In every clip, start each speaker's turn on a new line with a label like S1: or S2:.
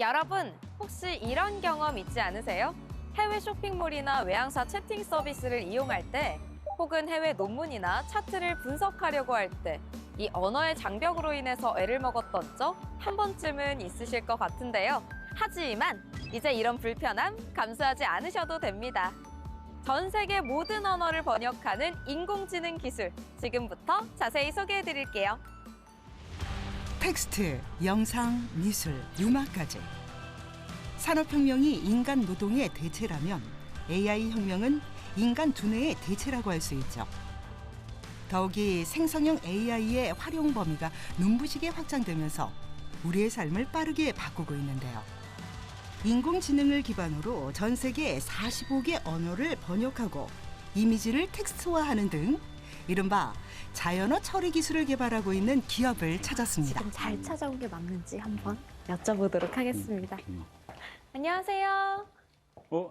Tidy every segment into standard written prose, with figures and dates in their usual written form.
S1: 여러분, 혹시 이런 경험 있지 않으세요? 해외 쇼핑몰이나 외항사 채팅 서비스를 이용할 때, 혹은 해외 논문이나 차트를 분석하려고 할 때, 이 언어의 장벽으로 인해서 애를 먹었던 적 한 번쯤은 있으실 것 같은데요. 하지만 이제 이런 불편함 감수하지 않으셔도 됩니다. 전 세계 모든 언어를 번역하는 인공지능 기술, 지금부터 자세히 소개해드릴게요.
S2: 텍스트, 영상, 미술, 음악까지. 산업혁명이 인간 노동의 대체라면 AI 혁명은 인간 두뇌의 대체라고 할 수 있죠. 더욱이 생성형 AI의 활용 범위가 눈부시게 확장되면서 우리의 삶을 빠르게 바꾸고 있는데요. 인공지능을 기반으로 전 세계 45개 언어를 번역하고 이미지를 텍스트화하는 등 이른바 자연어 처리 기술을 개발하고 있는 기업을 찾았습니다.
S1: 지금 잘 찾아온 게 맞는지 한번 여쭤보도록 하겠습니다. 안녕하세요.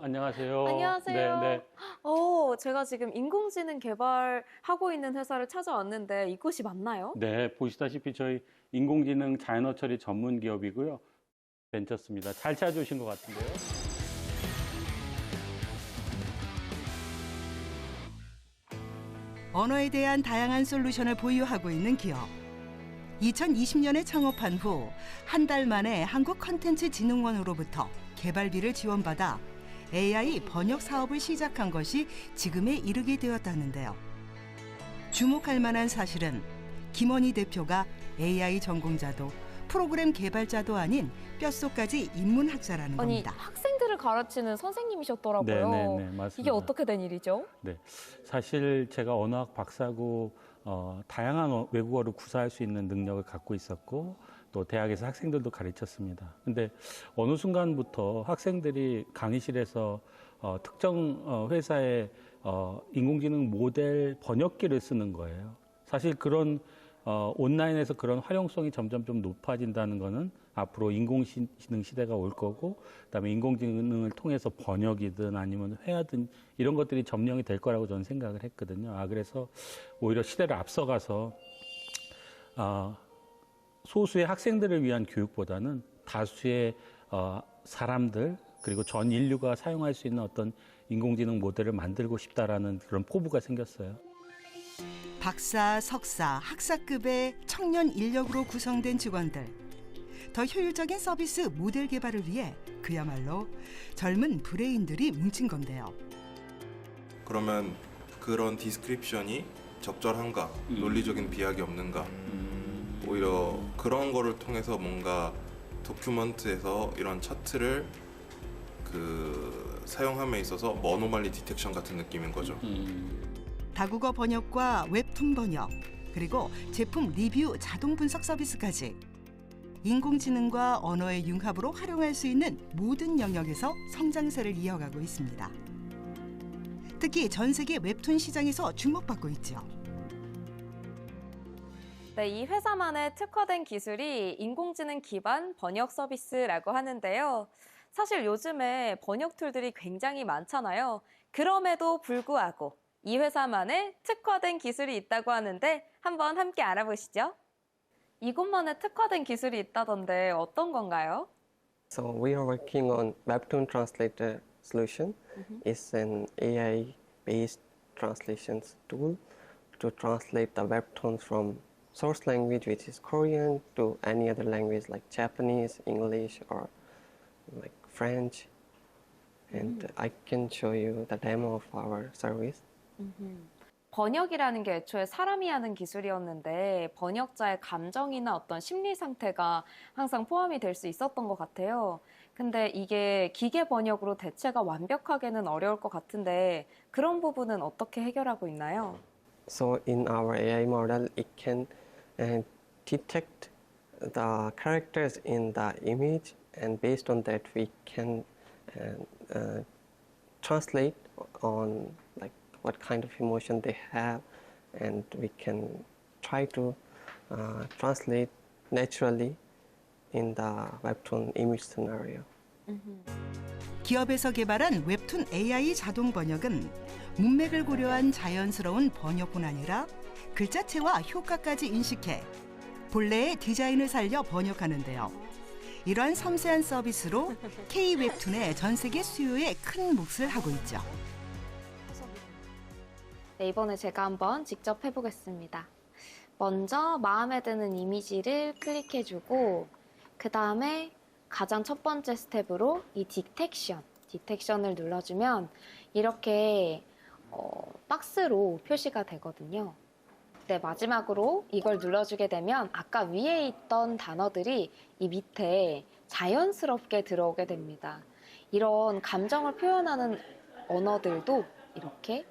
S3: 안녕하세요.
S1: 안녕하세요.
S3: 네.
S1: 제가 지금 인공지능 개발하고 있는 회사를 찾아왔는데 이곳이 맞나요?
S3: 네, 보시다시피 저희 인공지능 자연어 처리 전문 기업이고요. 벤처스입니다. 잘 찾아오신 것 같은데요.
S2: 언어에 대한 다양한 솔루션을 보유하고 있는 기업. 2020년에 창업한 후 한 달 만에 한국컨텐츠진흥원으로부터 개발비를 지원받아 AI 번역 사업을 시작한 것이 지금에 이르게 되었다는데요. 주목할 만한 사실은 김원희 대표가 AI 전공자도 프로그램 개발자도 아닌 뼛속까지 인문학자라는 겁니다.
S1: 학생들을 가르치는 선생님이셨더라고요.
S3: 네, 맞습니다.
S1: 이게 어떻게 된 일이죠?
S3: 네, 사실 제가 언어학 박사고 다양한 외국어를 구사할 수 있는 능력을 갖고 있었고 또 대학에서 학생들도 가르쳤습니다. 근데 어느 순간부터 학생들이 강의실에서 특정 회사의 인공지능 모델 번역기를 쓰는 거예요. 사실 그런 온라인에서 그런 활용성이 점점 좀 높아진다는 거는 앞으로 인공지능 시대가 올 거고, 그다음에 인공지능을 통해서 번역이든 아니면 회화든 이런 것들이 점령이 될 거라고 저는 생각을 했거든요. 그래서 오히려 시대를 앞서가서 소수의 학생들을 위한 교육보다는 다수의 사람들 그리고 전 인류가 사용할 수 있는 어떤 인공지능 모델을 만들고 싶다라는 그런 포부가 생겼어요.
S2: 박사, 석사, 학사급의 청년 인력으로 구성된 직원들. 더 효율적인 서비스 모델 개발을 위해 그야말로 젊은 브레인들이 뭉친 건데요.
S4: 그러면 그런 디스크립션이 적절한가? 논리적인 비약이 없는가? 오히려 그런 거를 통해서 뭔가 도큐먼트에서 이런 차트를 사용함에 있어서 어노말리 디텍션 같은 느낌인 거죠.
S2: 다국어 번역과 웹툰 번역, 그리고 제품 리뷰 자동 분석 서비스까지 인공지능과 언어의 융합으로 활용할 수 있는 모든 영역에서 성장세를 이어가고 있습니다. 특히 전 세계 웹툰 시장에서 주목받고 있죠.
S1: 네, 이 회사만의 특화된 기술이 인공지능 기반 번역 서비스라고 하는데요. 사실 요즘에 번역 툴들이 굉장히 많잖아요. 그럼에도 불구하고 이 회사만의 특화된 기술이 있다고 하는데 한번 함께 알아보시죠. 이곳만의 특화된 기술이 있다던데 어떤 건가요?
S5: So we are working on Webtoon Translator solution. It's an AI-based translations tool to translate the webtoons from source language, which is Korean, to any other language like Japanese, English, or like French. And I can show you the demo of our service.
S1: 번역이라는 게 애초에 사람이 하는 기술이었는데 번역자의 감정이나 어떤 심리 상태가 항상 포함이 될 수 있었던 것 같아요. 근데 이게 기계 번역으로 대체가 완벽하게는 어려울 것 같은데 그런 부분은 어떻게 해결하고 있나요?
S5: So in our AI model, it can detect the characters in the image, and based on that, we can translate on like what kind of emotion they have, and we can try to translate naturally in the webtoon image scenario.
S2: 기업에서 개발한 웹툰 AI 자동 번역은 문맥을 고려한 자연스러운 번역뿐 아니라 글자체와 효과까지 인식해 본래의 디자인을 살려 번역하는데요. 이러한 섬세한 서비스로 K 웹툰의 전 세계 수요에 큰 몫을 하고 있죠.
S1: 네, 이번에 제가 한번 직접 해보겠습니다. 먼저 마음에 드는 이미지를 클릭해주고 그 다음에 가장 첫 번째 스텝으로 이 디텍션을 눌러주면 이렇게 박스로 표시가 되거든요. 네, 마지막으로 이걸 눌러주게 되면 아까 위에 있던 단어들이 이 밑에 자연스럽게 들어오게 됩니다. 이런 감정을 표현하는 언어들도 이렇게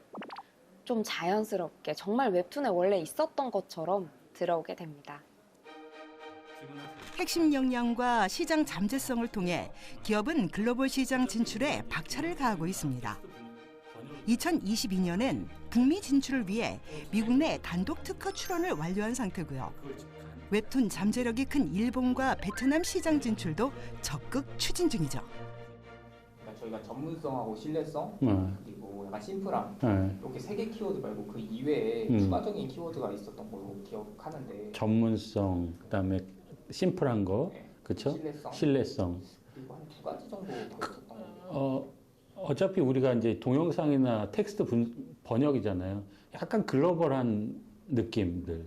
S1: 좀 자연스럽게 정말 웹툰에 원래 있었던 것처럼 들어오게 됩니다.
S2: 핵심 역량과 시장 잠재성을 통해 기업은 글로벌 시장 진출에 박차를 가하고 있습니다. 2022년엔 북미 진출을 위해 미국 내 단독 특허 출원을 완료한 상태고요. 웹툰 잠재력이 큰 일본과 베트남 시장 진출도 적극 추진 중이죠.
S6: 그러니까 저희가 전문성하고 신뢰성 그리고 약간 심플함 이렇게 세 개 키워드 말고 그 이외에 추가적인 키워드가 있었던 걸로 기억하는데
S3: 전문성, 그다음에 심플한 거,
S6: 네.
S3: 그렇죠?
S6: 신뢰성.
S3: 신뢰성.
S6: 그리고 한 2가지 정도 더 있었던 거예요.
S3: 어차피 우리가 이제 동영상이나 텍스트 번역이잖아요. 약간 글로벌한 느낌들.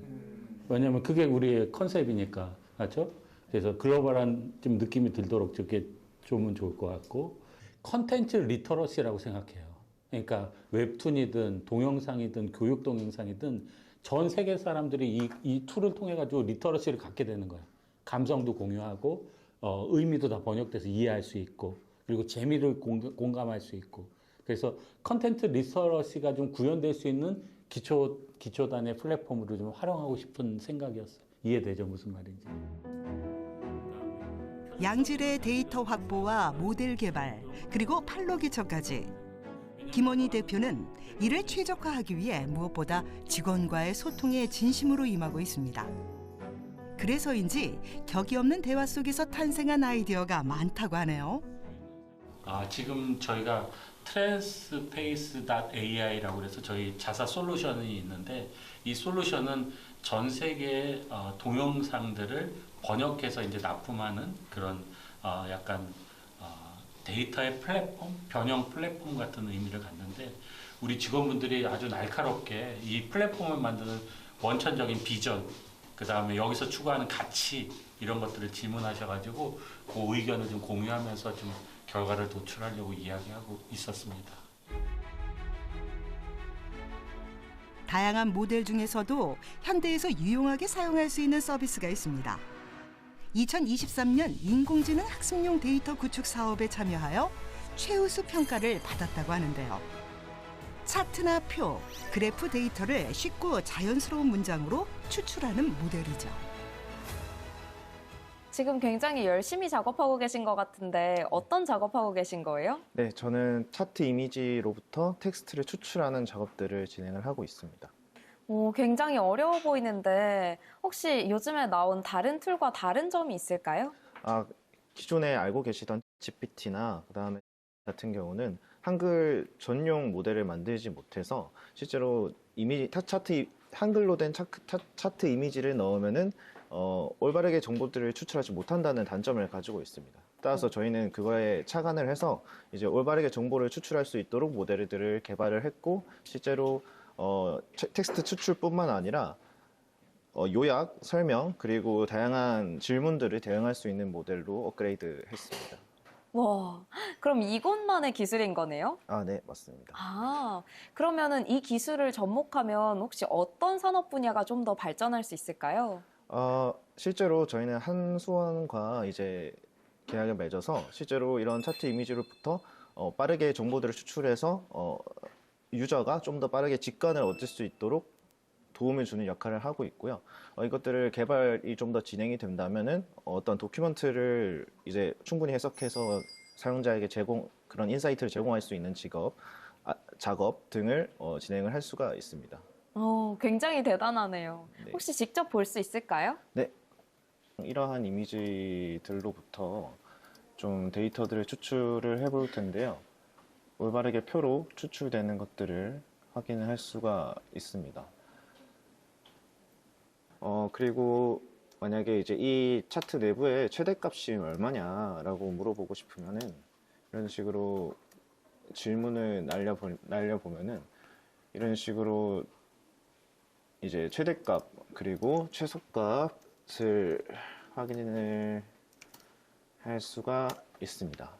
S3: 왜냐하면 그게 우리의 컨셉이니까, 맞죠? 그래서 글로벌한 좀 느낌이 들도록 저렇게 주면 좋을 것 같고, 컨텐츠 리터러시라고 생각해요. 그러니까 웹툰이든 동영상이든 교육 동영상이든 전 세계 사람들이 이 툴을 통해 가지고 리터러시를 갖게 되는 거예요. 감성도 공유하고 의미도 다 번역돼서 이해할 수 있고 그리고 재미를 공감할 수 있고 그래서 컨텐츠 리터러시가 좀 구현될 수 있는 기초단의 플랫폼으로 좀 활용하고 싶은 생각이었어요. 이해되죠? 무슨 말인지.
S2: 양질의 데이터 확보와 모델 개발, 그리고 판로 개척까지. 김원희 대표는 이를 최적화하기 위해 무엇보다 직원과의 소통에 진심으로 임하고 있습니다. 그래서인지 격이 없는 대화 속에서 탄생한 아이디어가 많다고 하네요.
S3: 지금 저희가 transpace.ai라고 해서 저희 자사 솔루션이 있는데 이 솔루션은 전 세계의 동영상들을 번역해서 이제 납품하는 그런 약간 데이터의 플랫폼, 변형 플랫폼 같은 의미를 갖는데 우리 직원분들이 아주 날카롭게 이 플랫폼을 만드는 원천적인 비전, 그 다음에 여기서 추구하는 가치 이런 것들을 질문하셔가지고 그 의견을 좀 공유하면서 좀 결과를 도출하려고 이야기하고 있었습니다.
S2: 다양한 모델 중에서도 현대에서 유용하게 사용할 수 있는 서비스가 있습니다. 2023년 인공지능 학습용 데이터 구축 사업에 참여하여 최우수 평가를 받았다고 하는데요. 차트나 표, 그래프 데이터를 쉽고 자연스러운 문장으로 추출하는 모델이죠.
S1: 지금 굉장히 열심히 작업하고 계신 것 같은데 어떤 작업하고 계신 거예요?
S7: 네, 저는 차트 이미지로부터 텍스트를 추출하는 작업들을 진행을 하고 있습니다.
S1: 굉장히 어려워 보이는데 혹시 요즘에 나온 다른 툴과 다른 점이 있을까요?
S7: 기존에 알고 계시던 GPT나 그다음에 같은 경우는 한글 전용 모델을 만들지 못해서 실제로 한글로 된 차트 이미지를 넣으면은 올바르게 정보들을 추출하지 못한다는 단점을 가지고 있습니다. 따라서 저희는 그거에 착안을 해서 이제 올바르게 정보를 추출할 수 있도록 모델들을 개발을 했고 실제로 텍스트 추출뿐만 아니라 요약, 설명, 그리고 다양한 질문들을 대응할 수 있는 모델로 업그레이드 했습니다.
S1: 와, 그럼 이것만의 기술인 거네요?
S7: 네, 맞습니다.
S1: 그러면은 이 기술을 접목하면 혹시 어떤 산업 분야가 좀 더 발전할 수 있을까요?
S7: 실제로 저희는 한수원과 이제 계약을 맺어서 실제로 이런 차트 이미지로부터 빠르게 정보들을 추출해서 유저가 좀 더 빠르게 직관을 얻을 수 있도록 도움을 주는 역할을 하고 있고요. 이것들을 개발이 좀 더 진행이 된다면은 어떤 도큐먼트를 이제 충분히 해석해서 사용자에게 그런 인사이트를 제공할 수 있는 작업 등을 진행을 할 수가 있습니다.
S1: 굉장히 대단하네요.
S7: 네.
S1: 혹시 직접 볼 수 있을까요?
S7: 네. 이러한 이미지들로부터 좀 데이터들을 추출을 해볼 텐데요. 올바르게 표로 추출되는 것들을 확인을 할 수가 있습니다. 그리고 만약에 이제 이 차트 내부의 최대값이 얼마냐라고 물어보고 싶으면은 이런 식으로 질문을 날려보면은 이런 식으로 이제 최대값 그리고 최소값을 확인을 할 수가 있습니다.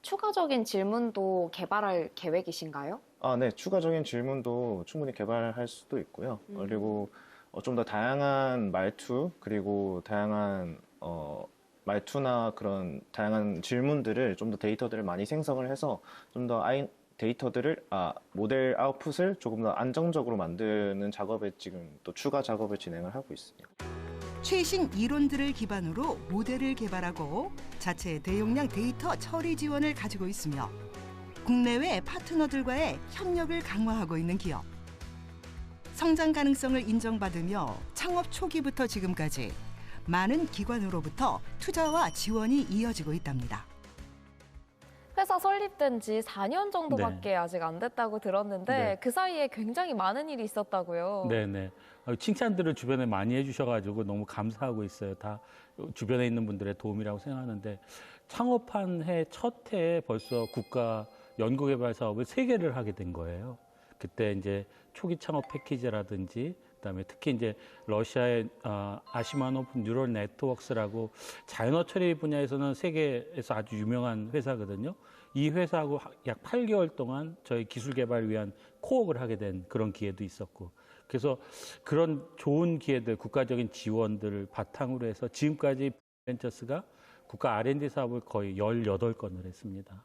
S8: 추가적인 질문도 개발할 계획이신가요?
S7: 네, 추가적인 질문도 충분히 개발할 수도 있고요. 그리고 좀 더 다양한 말투 그리고 다양한 말투나 그런 다양한 질문들을 좀 더 데이터들을 많이 생성을 해서 좀 더 데이터들을 모델 아웃풋을 조금 더 안정적으로 만드는 작업에 지금 또 추가 작업을 진행을 하고 있습니다.
S2: 최신 이론들을 기반으로 모델을 개발하고 자체 대용량 데이터 처리 지원을 가지고 있으며 국내외 파트너들과의 협력을 강화하고 있는 기업. 성장 가능성을 인정받으며 창업 초기부터 지금까지 많은 기관으로부터 투자와 지원이 이어지고 있답니다.
S1: 회사 설립된 지 4년 정도밖에 아직 안 됐다고 들었는데 그 사이에 굉장히 많은 일이 있었다고요.
S3: 네네. 칭찬들을 주변에 많이 해주셔가지고 너무 감사하고 있어요. 다 주변에 있는 분들의 도움이라고 생각하는데 창업한 해 첫 해에 벌써 국가 연구개발 사업을 3개를 하게 된 거예요. 그때 이제 초기 창업 패키지라든지 그다음에 특히 이제 러시아의 아시마노프 뉴럴 네트워크스라고 자연어 처리 분야에서는 세계에서 아주 유명한 회사거든요. 이 회사하고 약 8개월 동안 저희 기술 개발을 위한 코업을 하게 된 그런 기회도 있었고, 그래서 그런 좋은 기회들, 국가적인 지원들을 바탕으로 해서 지금까지 벤처스가 국가 R&D 사업을 거의 18건을 했습니다.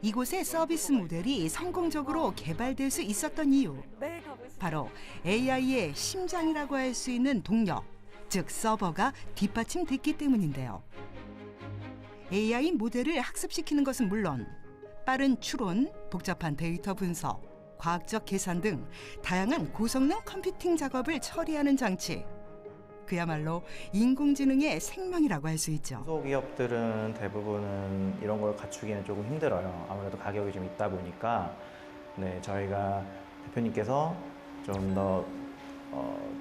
S2: 이곳의 서비스 모델이 성공적으로 개발될 수 있었던 이유, 바로 AI의 심장이라고 할 수 있는 동력, 즉 서버가 뒷받침됐기 때문인데요. AI 모델을 학습시키는 것은 물론 빠른 추론, 복잡한 데이터 분석, 과학적 계산 등 다양한 고성능 컴퓨팅 작업을 처리하는 장치. 그야말로 인공지능의 생명이라고 할 수 있죠.
S9: 중소기업들은 대부분은 이런 걸 갖추기는 조금 힘들어요. 아무래도 가격이 좀 있다 보니까 저희가 대표님께서 좀 더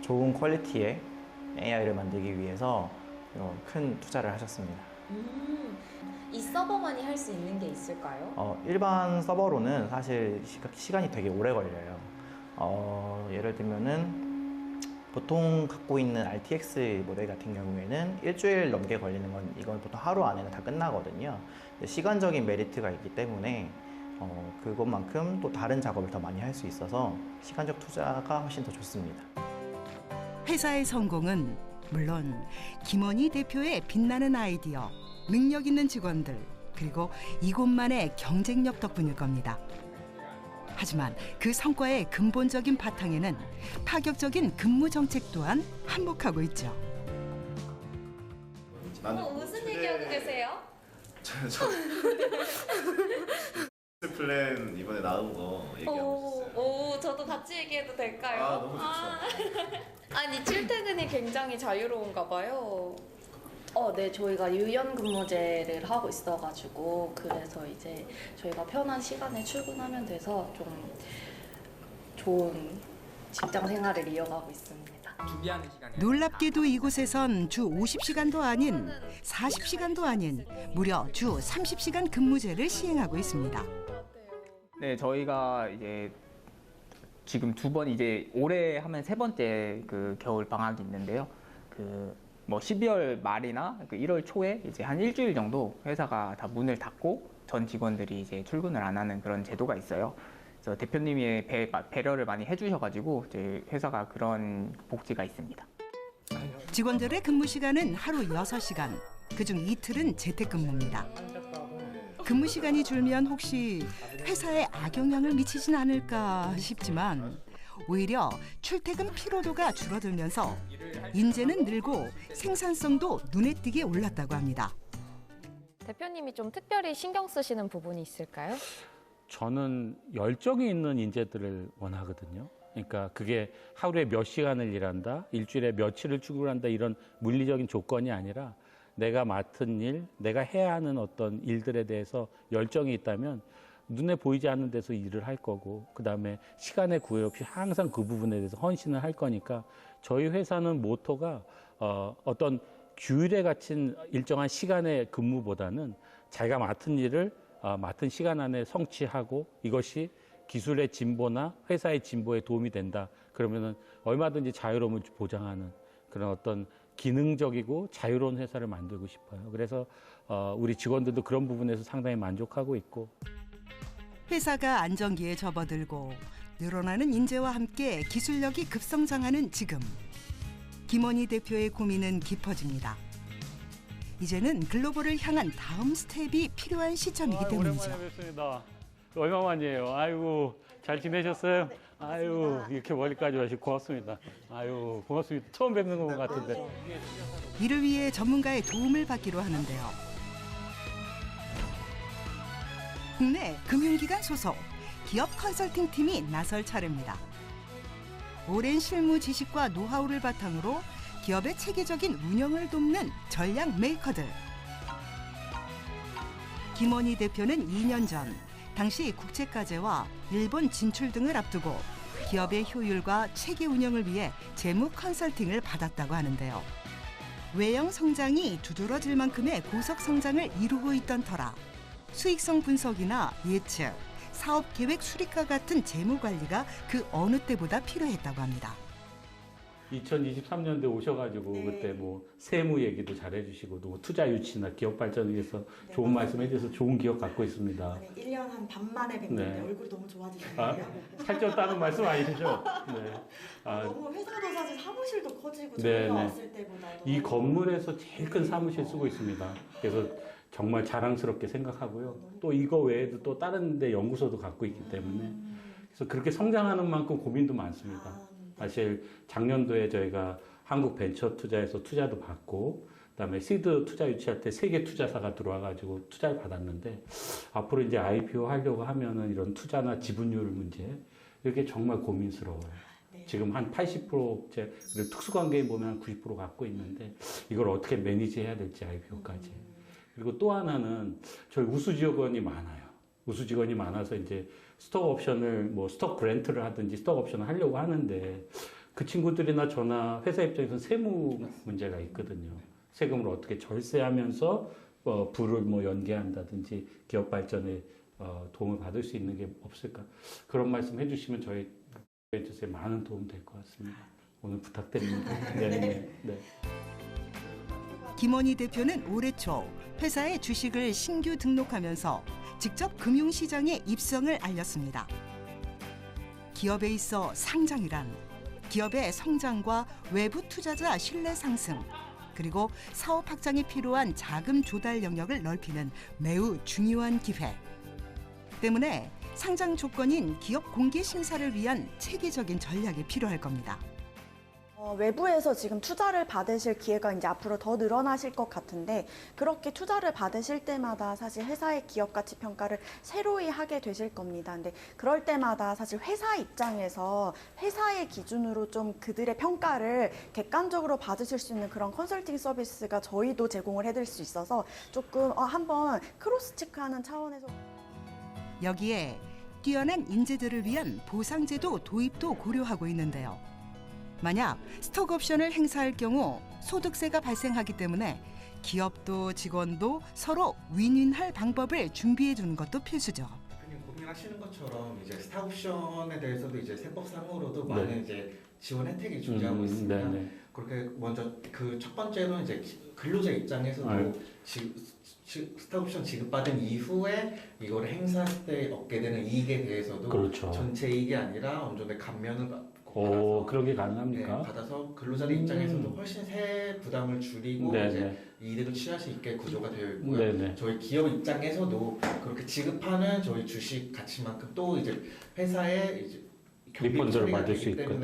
S9: 좋은 퀄리티의 AI를 만들기 위해서 큰 투자를 하셨습니다.
S8: 이 서버만이 할 수 있는 게 있을까요?
S9: 일반 서버로는 사실 시간이 되게 오래 걸려요. 예를 들면은 보통 갖고 있는 RTX 모델 같은 경우에는 일주일 넘게 걸리는 건 이건 보통 하루 안에는 다 끝나거든요. 시간적인 메리트가 있기 때문에 그것만큼 또 다른 작업을 더 많이 할 수 있어서 시간적 투자가 훨씬 더 좋습니다.
S2: 회사의 성공은 물론 김원희 대표의 빛나는 아이디어, 능력 있는 직원들, 그리고 이곳만의 경쟁력 덕분일 겁니다. 하지만 그 성과의 근본적인 바탕에는 파격적인 근무 정책 또한 한몫하고 있죠.
S1: 무슨 얘기하고 계세요?
S7: 플랜 이번에 나온 거 얘기하고 있어요.
S1: 저도 같이 얘기해도 될까요?
S7: 너무 좋죠.
S1: 아니, 출퇴근이 굉장히 자유로운가 봐요.
S10: 네, 저희가 유연근무제를 하고 있어가지고 그래서 이제 저희가 편한 시간에 출근하면 돼서 좀 좋은 직장 생활을 이어가고 있습니다.
S6: 준비하는 시간에
S2: 놀랍게도 이곳에선 주 50시간도 아닌 40시간도 아닌 무려 주 30시간 근무제를 시행하고 있습니다.
S6: 네, 저희가 이제 지금 2번 이제 올해 하면 3번째 그 겨울 방학이 있는데요. 뭐 12월 말이나 1월 초에 이제 한 일주일 정도 회사가 다 문을 닫고 전 직원들이 이제 출근을 안 하는 그런 제도가 있어요. 그래서 대표님이 배려를 많이 해주셔가지고 이제 회사가 그런 복지가 있습니다.
S2: 직원들의 근무 시간은 하루 6시간, 그중 이틀은 재택근무입니다. 근무 시간이 줄면 혹시 회사에 악영향을 미치진 않을까 싶지만 오히려 출퇴근 피로도가 줄어들면서 인재는 늘고 생산성도 눈에 띄게 올랐다고 합니다.
S1: 대표님이 좀 특별히 신경 쓰시는 부분이 있을까요?
S3: 저는 열정이 있는 인재들을 원하거든요. 그러니까 그게 하루에 몇 시간을 일한다, 일주일에 며칠을 출근한다 이런 물리적인 조건이 아니라 내가 맡은 일, 내가 해야 하는 어떤 일들에 대해서 열정이 있다면 눈에 보이지 않는 데서 일을 할 거고 그다음에 시간의 구애 없이 항상 그 부분에 대해서 헌신을 할 거니까 저희 회사는 모토가 어떤 규율에 갇힌 일정한 시간의 근무보다는 자기가 맡은 일을 맡은 시간 안에 성취하고 이것이 기술의 진보나 회사의 진보에 도움이 된다. 그러면은 얼마든지 자유로움을 보장하는 그런 어떤 기능적이고 자유로운 회사를 만들고 싶어요. 그래서 우리 직원들도 그런 부분에서 상당히 만족하고 있고.
S2: 회사가 안정기에 접어들고 늘어나는 인재와 함께 기술력이 급성장하는 지금. 김원희 대표의 고민은 깊어집니다. 이제는 글로벌을 향한 다음 스텝이 필요한 시점이기 때문이죠.
S3: 오랜만에 뵙습니다. 얼마만이에요? 아이고 잘 지내셨어요? 아유 이렇게 멀리까지 와주셔서 고맙습니다. 아유 고맙습니다. 처음 뵙는 것 같은데.
S2: 이를 위해 전문가의 도움을 받기로 하는데요. 국내 금융기관 소속 기업 컨설팅 팀이 나설 차례입니다. 오랜 실무 지식과 노하우를 바탕으로 기업의 체계적인 운영을 돕는 전략 메이커들. 김원희 대표는 2년 전 당시 국제과제와 일본 진출 등을 앞두고 기업의 효율과 체계 운영을 위해 재무 컨설팅을 받았다고 하는데요. 외형 성장이 두드러질 만큼의 고속 성장을 이루고 있던 터라 수익성 분석이나 예측, 사업 계획 수립과 같은 재무 관리가 그 어느 때보다 필요했다고 합니다.
S3: 2023년도에 오셔가지고 그때 뭐 세무 얘기도 잘해주시고 또 투자 유치나 기업 발전을 위해서 좋은 말씀해주셔서 좋은 기억 갖고 있습니다.
S11: 1년 한 반 만에 뵙는데 얼굴이 너무 좋아지셨네요.
S3: 살쪘다는 말씀 아니시죠? 네.
S11: 너무 회사도 사실 사무실도 커지고
S3: 네,
S11: 저희가
S3: 네.
S11: 왔을 때보다
S3: 이 건물에서 제일 큰 사무실 쓰고 있습니다. 그래서 정말 자랑스럽게 생각하고요. 또 이거 외에도 또 다른 데 연구소도 갖고 있기 때문에 그래서 그렇게 성장하는 만큼 고민도 많습니다. 사실 작년도에 저희가 한국 벤처 투자에서 투자도 받고 그다음에 시드 투자 유치할 때 세계 투자사가 들어와가지고 투자를 받았는데 앞으로 이제 IPO 하려고 하면은 이런 투자나 지분율 문제 이게 정말 고민스러워요. 지금 한 80%째 특수관계인 보면 한 90% 갖고 있는데 이걸 어떻게 매니지해야 될지 IPO까지. 그리고 또 하나는 저희 우수 직원이 많아요. 우수 직원이 많아서 이제 스톡 옵션을 뭐 스톡 그랜트를 하든지 스톡 옵션을 하려고 하는데 그 친구들이나 저나 회사 입장에서는 세무 문제가 있거든요. 세금을 어떻게 절세하면서 부를 뭐 연계한다든지 기업 발전에 도움을 받을 수 있는 게 없을까? 그런 말씀 해주시면 저희 벤처스에 많은 도움 될 것 같습니다. 오늘 부탁드립니다. 네.
S2: 김원희 대표는 올해 초 회사의 주식을 신규 등록하면서 직접 금융시장에 입성을 알렸습니다. 기업에 있어 상장이란 기업의 성장과 외부 투자자 신뢰 상승, 그리고 사업 확장에 필요한 자금 조달 영역을 넓히는 매우 중요한 기회. 때문에 상장 조건인 기업 공개 심사를 위한 체계적인 전략이 필요할 겁니다.
S11: 외부에서 지금 투자를 받으실 기회가 이제 앞으로 더 늘어나실 것 같은데 그렇게 투자를 받으실 때마다 사실 회사의 기업 가치 평가를 새로이 하게 되실 겁니다. 근데 그럴 때마다 사실 회사 입장에서 회사의 기준으로 좀 그들의 평가를 객관적으로 받으실 수 있는 그런 컨설팅 서비스가 저희도 제공을 해드릴 수 있어서 조금 한번 크로스 체크하는 차원에서
S2: 여기에 뛰어난 인재들을 위한 보상제도 도입도 고려하고 있는데요. 만약 스톡 옵션을 행사할 경우 소득세가 발생하기 때문에 기업도 직원도 서로 윈윈할 방법을 준비해 두는 것도 필수죠.
S12: 고민하시는 것처럼 이제 스톡 옵션에 대해서도 이제 세법상으로도 많은 이제 지원 혜택이 존재하고 있습니다. 그렇게 먼저 그 첫 번째로는 이제 근로자 입장에서도 스톡 옵션 지급받은 이후에 이걸 행사할 때 얻게 되는 이익에 대해서도
S3: 그렇죠.
S12: 전체 이익이 아니라 어느 정도 감면을
S3: 그런 게 가능합니까?
S12: 받아서 근로자들 입장에서도 훨씬 세액 부담을 줄이고 이제 이득을 취할 수 있게 구조가 되어 있고요. 저희 기업 입장에서도 그렇게 지급하는 저희 주식 가치만큼 또 이제 회사에 이제
S3: 리펀드를 받을 수 있고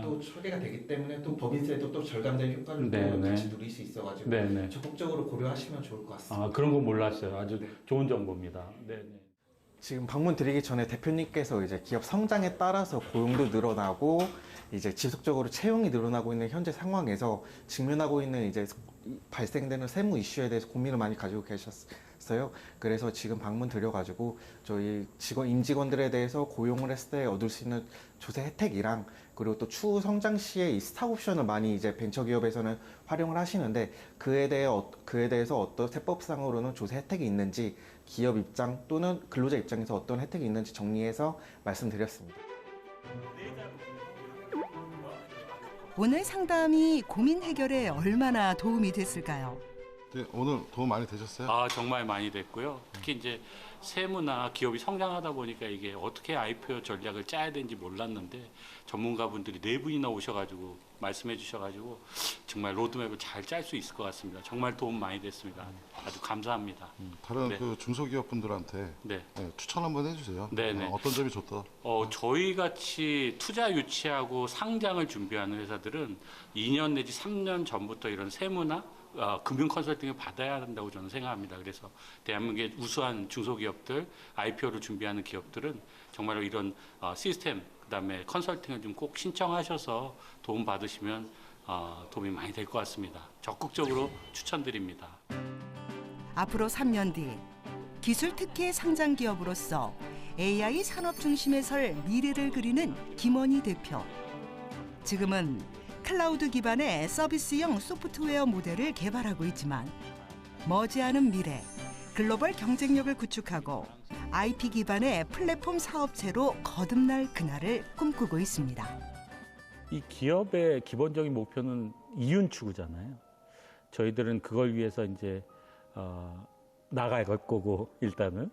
S12: 또 처리가 되기 때문에 또 법인세도 또 절감된 효과를 또 같이 누릴 수 있어가지고 적극적으로 고려하시면 좋을 것 같습니다.
S3: 그런 거 몰랐어요. 아주 좋은 정보입니다.
S12: 지금 방문 드리기 전에 대표님께서 이제 기업 성장에 따라서 고용도 늘어나고 이제 지속적으로 채용이 늘어나고 있는 현재 상황에서 직면하고 있는 이제 발생되는 세무 이슈에 대해서 고민을 많이 가지고 계셨어요. 그래서 지금 방문 드려가지고 저희 임직원들에 대해서 고용을 했을 때 얻을 수 있는 조세 혜택이랑 그리고 또 추후 성장 시에 이 스탁 옵션을 많이 이제 벤처기업에서는 활용을 하시는데 그에 대해서 어떤 세법상으로는 조세 혜택이 있는지 기업 입장 또는 근로자 입장에서 어떤 혜택이 있는지 정리해서 말씀드렸습니다.
S2: 오늘 상담이 고민 해결에 얼마나 도움이 됐을까요?
S13: 네, 오늘 도움 많이 되셨어요?
S3: 아, 정말 많이 됐고요. 특히 이제 세무나 기업이 성장하다 보니까 이게 어떻게 IPO 전략을 짜야 되는지 몰랐는데 전문가분들이 4분이나 오셔가지고 말씀해 주셔가지고 정말 로드맵을 잘 짤 수 있을 것 같습니다. 정말 도움 많이 됐습니다. 아주 감사합니다.
S13: 다른
S3: 네.
S13: 그 중소기업 분들한테
S3: 네.
S13: 추천 한번 해주세요.
S3: 네네.
S13: 어떤 점이 좋다?
S3: 저희 같이 투자 유치하고 상장을 준비하는 회사들은 2년 내지 3년 전부터 이런 세무나 금융 컨설팅을 받아야 한다고 저는 생각합니다. 그래서 대한민국의 우수한 중소기업들, IPO를 준비하는 기업들은 정말로 이런 시스템, 그다음에 컨설팅을 좀 꼭 신청하셔서 도움 받으시면 도움이 많이 될 것 같습니다. 적극적으로 추천드립니다.
S2: 앞으로 3년 뒤 기술 특혜 상장 기업으로서 AI 산업 중심에 설 미래를 그리는 김원희 대표. 지금은 클라우드 기반의 서비스형 소프트웨어 모델을 개발하고 있지만 머지않은 미래 글로벌 경쟁력을 구축하고 IP 기반의 플랫폼 사업체로 거듭날 그날을 꿈꾸고 있습니다.
S3: 이 기업의 기본적인 목표는 이윤 추구잖아요. 저희들은 그걸 위해서 이제 나갈 거고 일단은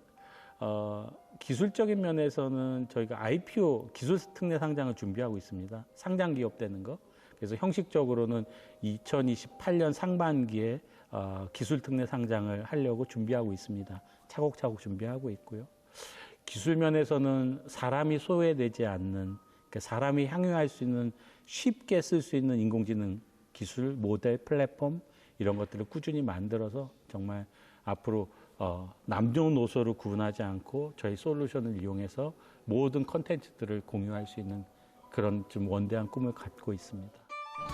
S3: 기술적인 면에서는 저희가 IPO 기술 특례 상장을 준비하고 있습니다. 상장 기업 되는 거. 그래서 형식적으로는 2028년 상반기에 기술 특례 상장을 하려고 준비하고 있습니다. 차곡차곡 준비하고 있고요. 기술 면에서는 사람이 소외되지 않는, 그러니까 사람이 향유할 수 있는 쉽게 쓸 수 있는 인공지능 기술, 모델, 플랫폼 이런 것들을 꾸준히 만들어서 정말 앞으로 남녀노소를 구분하지 않고 저희 솔루션을 이용해서 모든 컨텐츠들을 공유할 수 있는 그런 좀 원대한 꿈을 갖고 있습니다.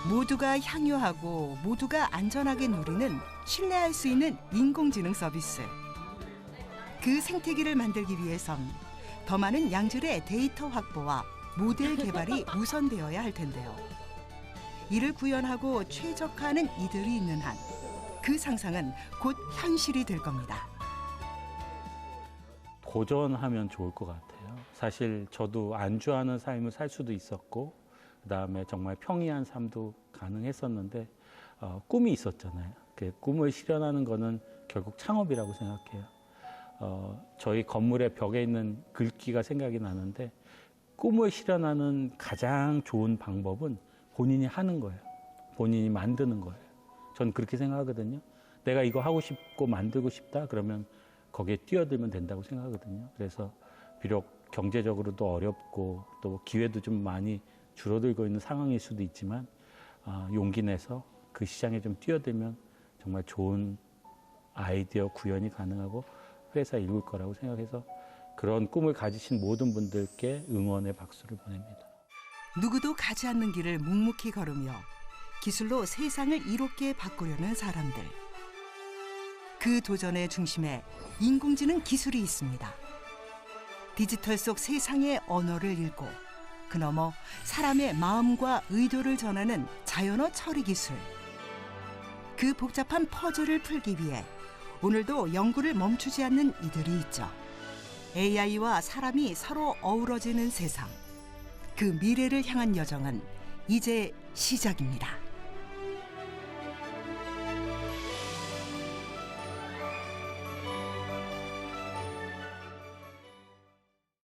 S2: 모두가 향유하고 모두가 안전하게 누리는 신뢰할 수 있는 인공지능 서비스. 그 생태계를 만들기 위해선 더 많은 양질의 데이터 확보와 모델 개발이 우선되어야 할 텐데요. 이를 구현하고 최적화하는 이들이 있는 한 그 상상은 곧 현실이 될 겁니다.
S3: 도전하면 좋을 것 같아요. 사실 저도 안주하는 삶을 살 수도 있었고 그다음에 정말 평이한 삶도 가능했었는데 꿈이 있었잖아요. 그 꿈을 실현하는 거는 결국 창업이라고 생각해요. 저희 건물의 벽에 있는 글귀가 생각이 나는데 꿈을 실현하는 가장 좋은 방법은 본인이 하는 거예요. 본인이 만드는 거예요. 전 그렇게 생각하거든요. 내가 이거 하고 싶고 만들고 싶다 그러면 거기에 뛰어들면 된다고 생각하거든요. 그래서 비록 경제적으로도 어렵고 또 기회도 좀 많이 줄어들고 있는 상황일 수도 있지만 용기 내서 그 시장에 좀 뛰어들면 정말 좋은 아이디어 구현이 가능하고 회사 이룰 거라고 생각해서 그런 꿈을 가지신 모든 분들께 응원의 박수를 보냅니다.
S2: 누구도 가지 않는 길을 묵묵히 걸으며 기술로 세상을 이롭게 바꾸려는 사람들. 그 도전의 중심에 인공지능 기술이 있습니다. 디지털 속 세상의 언어를 읽고 그 너머 사람의 마음과 의도를 전하는 자연어 처리 기술. 그 복잡한 퍼즐을 풀기 위해 오늘도 연구를 멈추지 않는 이들이 있죠. AI와 사람이 서로 어우러지는 세상. 그 미래를 향한 여정은 이제 시작입니다.